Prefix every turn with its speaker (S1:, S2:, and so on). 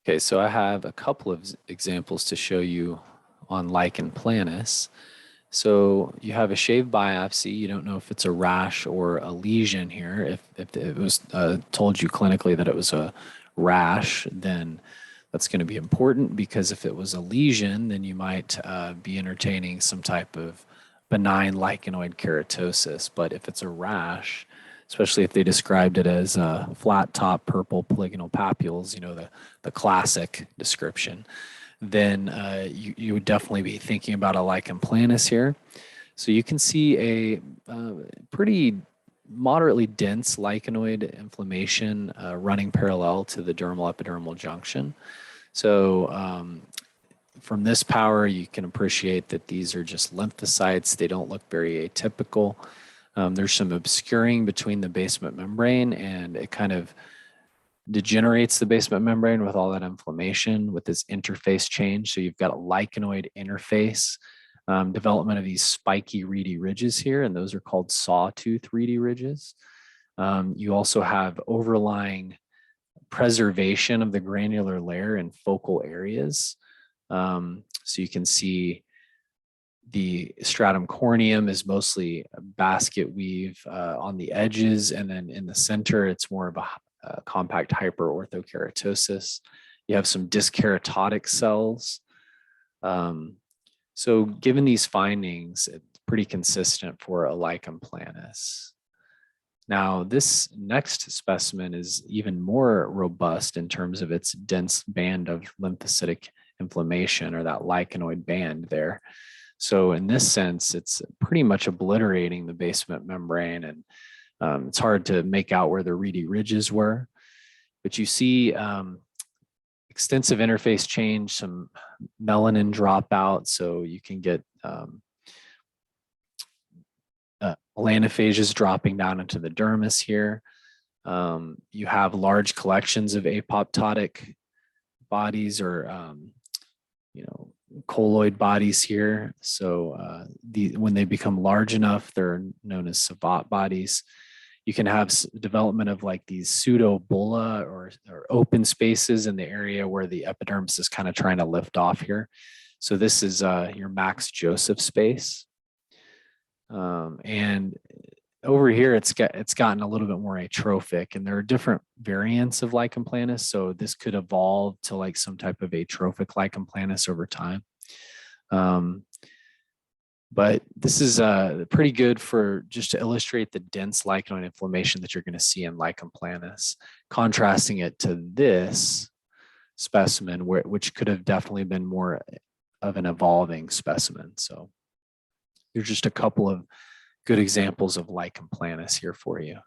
S1: Okay, so I have a couple of examples to show you on lichen planus. So you have a shaved biopsy. You don't know if it's a rash or a lesion here. If it was told you clinically that it was a rash, then that's going to be important because if it was a lesion, then you might be entertaining some type of benign lichenoid keratosis. But if it's a rash, especially if they described it as flat top purple polygonal papules, the classic description, then you would definitely be thinking about a lichen planus here. So you can see a pretty moderately dense lichenoid inflammation running parallel to the dermal epidermal junction. So from this power, you can appreciate that these are just lymphocytes. They don't look very atypical. There's some obscuring between the basement membrane, and it kind of degenerates the basement membrane with all that inflammation with this interface change. So you've got a lichenoid interface, development of these spiky reedy ridges here, and those are called sawtooth reedy ridges. You also have overlying preservation of the granular layer in focal areas. So you can see the stratum corneum is mostly a basket weave on the edges, and then in the center, it's more of a compact hyperorthokeratosis. You have some dyskeratotic cells. So given these findings, it's pretty consistent for a lichen planus. Now, this next specimen is even more robust in terms of its dense band of lymphocytic inflammation, or that lichenoid band there. So in this sense, it's pretty much obliterating the basement membrane, and it's hard to make out where the reedy ridges were. But you see extensive interface change, some melanin dropout, so you can get melanophages dropping down into the dermis here. You have large collections of apoptotic bodies, or colloid bodies here. So when they become large enough, they're known as savant bodies. You can have development of like these pseudo bulla or open spaces in the area where the epidermis is kind of trying to lift off here. So this is your Max Joseph space. And over here, it's gotten a little bit more atrophic, and there are different variants of lichen planus. So this could evolve to like some type of atrophic lichen planus over time. But this is pretty good for just to illustrate the dense lichenoid inflammation that you're going to see in lichen planus, contrasting it to this specimen, which could have definitely been more of an evolving specimen. So here's just a couple of good examples of lichen planus here for you.